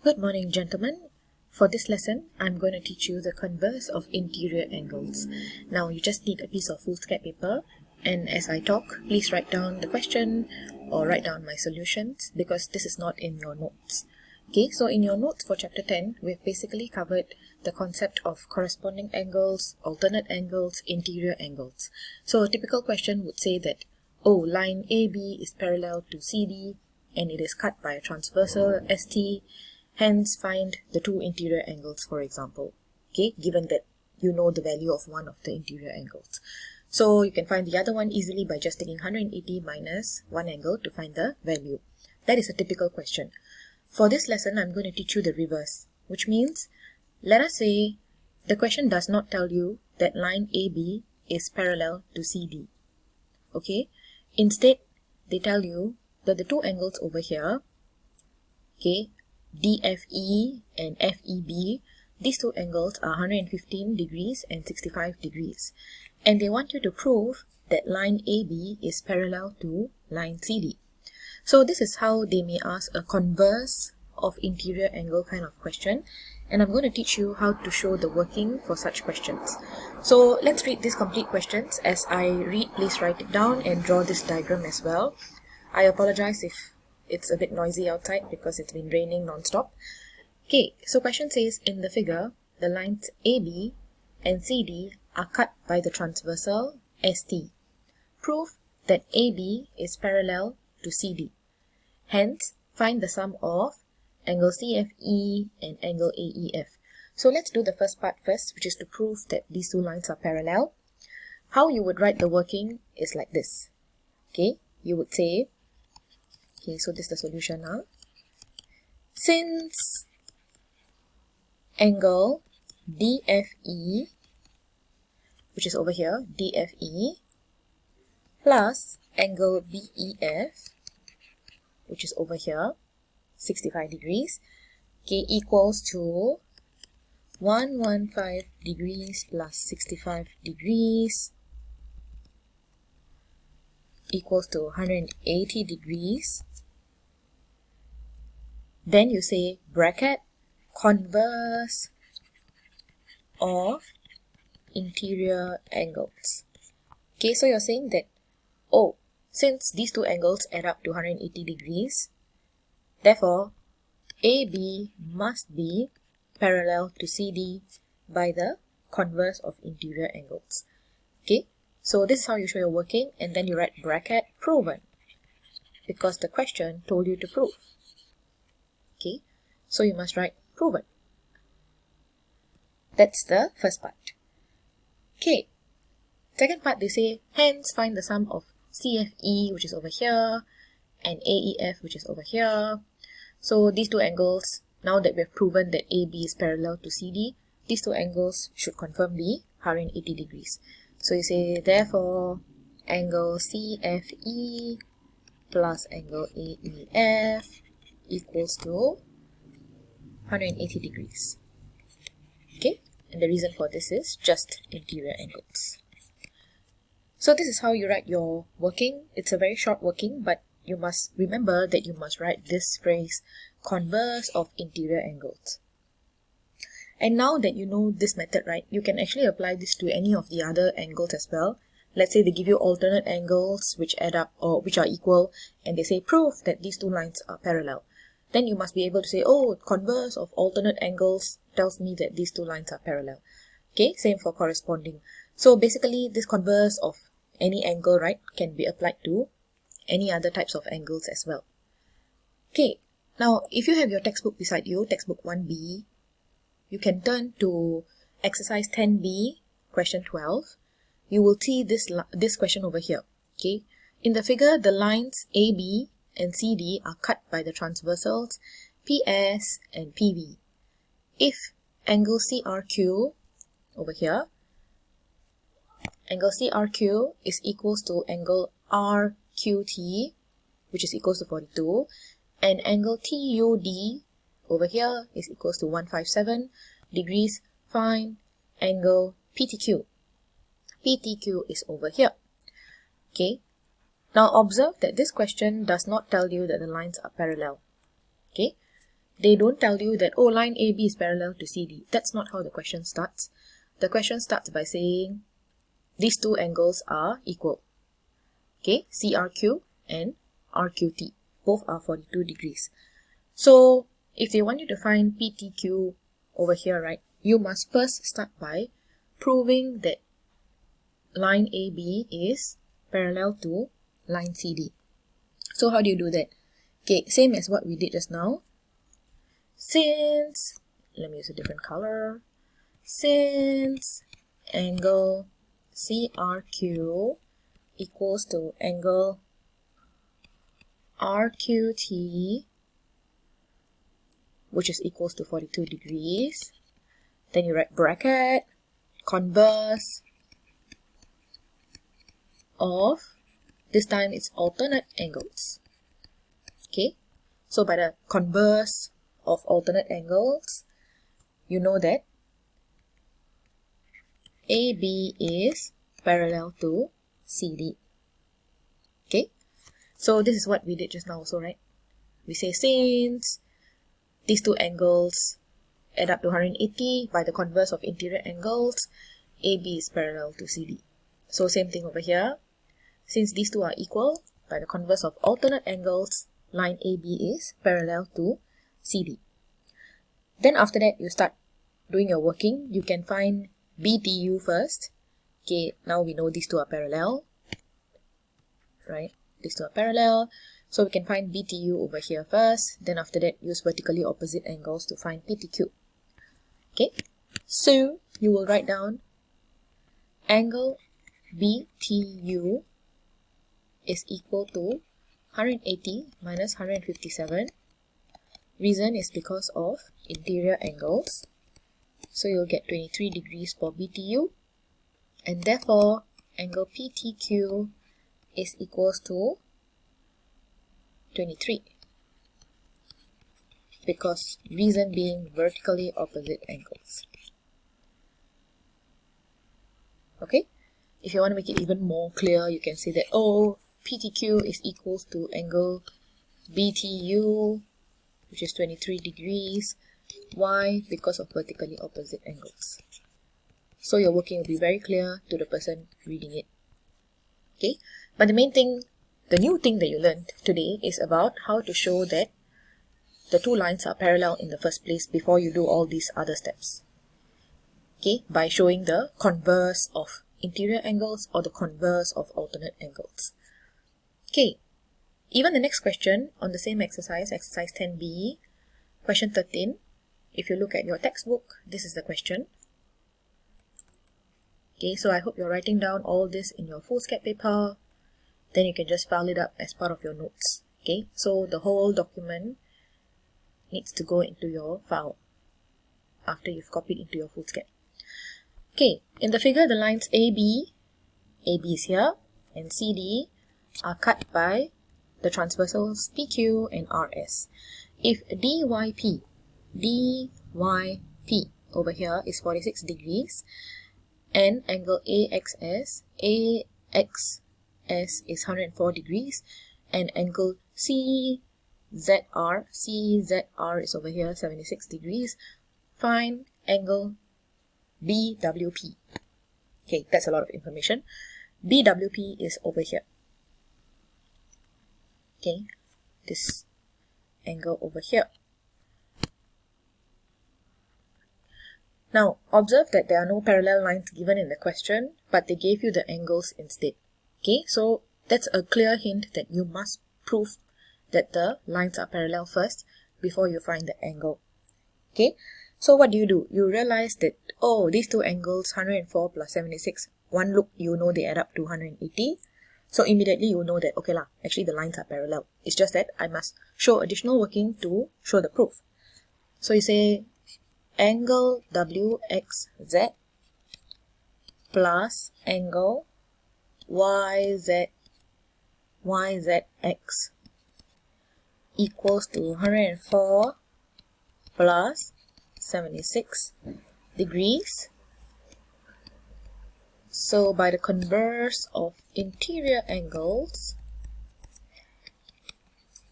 Good morning, gentlemen. For this lesson, I'm going to teach you the converse of interior angles. Now, you just need a piece of foolscap paper, and as I talk, please write down the question or write down my solutions because this is not in your notes. Okay, so in your notes for chapter 10, we've basically covered the concept of corresponding angles, alternate angles, interior angles. So a typical question would say that, oh, line AB is parallel to CD and it is cut by a transversal ST. Hence, find the two interior angles, for example, okay, given that you know the value of one of the interior angles. So you can find the other one easily by just taking 180 minus one angle to find the value. That is a typical question. For this lesson, I'm going to teach you the reverse, which means, let us say the question does not tell you that line AB is parallel to CD. Okay, instead, they tell you that the two angles over here, okay, DFE and FEB, these two angles are 115 degrees and 65 degrees. And they want you to prove that line AB is parallel to line CD. So this is how they may ask a converse of interior angle kind of question. And I'm going to teach you how to show the working for such questions. So let's read these complete questions. As I read, please write it down and draw this diagram as well. I apologize if it's a bit noisy outside because it's been raining non-stop. Okay, so question says, in the figure, the lines AB and CD are cut by the transversal ST. Prove that AB is parallel to CD. Hence, find the sum of angle CFE and angle AEF. So let's do the first part first, which is to prove that these two lines are parallel. How you would write the working is like this. Okay, you would say, okay, so this is the solution now. Since angle DFE, which is over here, DFE, plus angle BEF, which is over here, 65 degrees, okay, equals to 115 degrees plus 65 degrees equals to 180 degrees. Then you say bracket converse of interior angles. Okay, so you're saying that, oh, since these two angles add up to 180 degrees, therefore AB must be parallel to CD by the converse of interior angles. Okay, so this is how you show your working, and then you write bracket proven because the question told you to prove. Okay, so you must write proven. That's the first part. Okay, second part, they say, hence find the sum of CFE, which is over here, and AEF, which is over here. So these two angles, now that we have proven that AB is parallel to CD, these two angles should confirm be 180 degrees. So you say, therefore, angle CFE plus angle AEF equals to 180 degrees. Okay, and the reason for this is just interior angles. So this is how you write your working. It's a very short working, but you must remember that you must write this phrase, converse of interior angles. And now that you know this method, right, you can actually apply this to any of the other angles as well. Let's say they give you alternate angles which add up or which are equal, and they say prove that these two lines are parallel. Then you must be able to say, oh, converse of alternate angles tells me that these two lines are parallel. Okay, same for corresponding. So basically, this converse of any angle, right, can be applied to any other types of angles as well. Okay, now if you have your textbook beside you, textbook 1B, you can turn to exercise 10B, question 12. You will see this question over here. Okay, in the figure, the lines AB and CD are cut by the transversals PS and PB. If angle CRQ over here, angle CRQ is equals to angle RQT, which is equals to 42, and angle TUD over here is equals to 157 degrees, find angle PTQ. PTQ is over here. Okay, now observe that this question does not tell you that the lines are parallel. Okay, they don't tell you that, oh, line AB is parallel to CD. That's not how the question starts. The question starts by saying these two angles are equal. Okay, CRQ and RQT. Both are 42 degrees. So if they want you to find PTQ over here, right, you must first start by proving that line AB is parallel to line CD. So how do you do that? Okay, same as what we did just now. Since, let me use a different color. Since angle CRQ equals to angle RQT, which is equals to 42 degrees, then you write bracket, converse of, this time it's alternate angles. Okay, so by the converse of alternate angles, you know that AB is parallel to CD. Okay, so this is what we did just now also, right? We say since these two angles add up to 180 by the converse of interior angles, AB is parallel to CD. So same thing over here. Since these two are equal, by the converse of alternate angles, line AB is parallel to CD. Then after that, you start doing your working. You can find BTU first. Okay, now we know these two are parallel, right? These two are parallel. So we can find BTU over here first. Then after that, use vertically opposite angles to find PTQ. Okay, so you will write down angle BTU is equal to 180 minus 157. Reason is because of interior angles. So you'll get 23 degrees for BTU. And therefore, angle PTQ is equals to 23. Because reason being vertically opposite angles. Okay? If you want to make it even more clear, you can say that, oh, PTQ is equals to angle BTU, which is 23 degrees. Why? Because of vertically opposite angles. So your working will be very clear to the person reading it. Okay? But the main thing, the new thing that you learned today is about how to show that the two lines are parallel in the first place before you do all these other steps. Okay? By showing the converse of interior angles or the converse of alternate angles. Okay, even the next question on the same exercise, exercise 10b, question 13, if you look at your textbook, this is the question. Okay, so I hope you're writing down all this in your foolscap paper, then you can just file it up as part of your notes. Okay, so the whole document needs to go into your file after you've copied into your foolscap. Okay, in the figure, the lines AB is here, and CD are cut by the transversals PQ and RS. If DYP over here is 46 degrees, and angle AXS is 104 degrees, and angle CZR is over here 76 degrees, find angle BWP. Okay, that's a lot of information. BWP is over here. Okay, this angle over here. Now, observe that there are no parallel lines given in the question, but they gave you the angles instead. Okay, so that's a clear hint that you must prove that the lines are parallel first before you find the angle. Okay, so what do? You realize that, oh, these two angles, 104 plus 76, one look, you know they add up to 180. So immediately you know that, okay lah, actually the lines are parallel. It's just that I must show additional working to show the proof. So you say angle WXZ plus angle YZX equals to 104 plus 76 degrees. So by the converse of interior angles,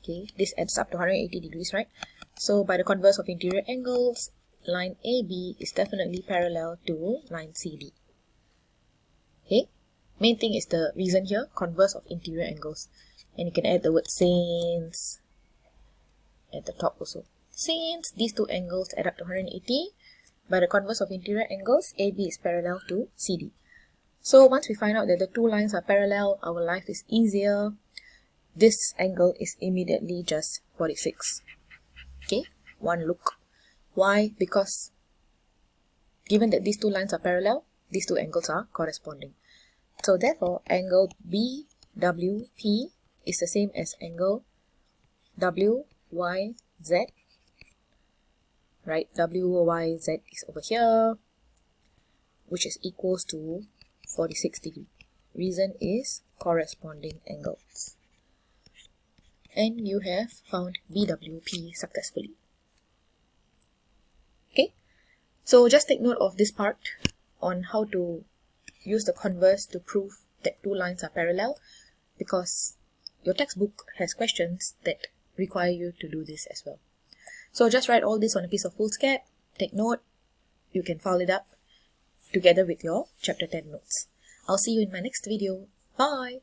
okay, this adds up to 180 degrees, right? So by the converse of interior angles, line AB is definitely parallel to line CD. Okay, main thing is the reason here, converse of interior angles. And you can add the word since at the top also. Since these two angles add up to 180, by the converse of interior angles, AB is parallel to CD. So once we find out that the two lines are parallel, our life is easier. This angle is immediately just 46. Okay, one look. Why? Because given that these two lines are parallel, these two angles are corresponding. So therefore, angle BWP is the same as angle WYZ. Right, WYZ is over here, which is equals to 46 degree. Reason is corresponding angles. And you have found BWP successfully. Okay, so just take note of this part on how to use the converse to prove that two lines are parallel, because your textbook has questions that require you to do this as well. So just write all this on a piece of foolscap, take note, you can file it up together with your chapter 10 notes. I'll see you in my next video. Bye!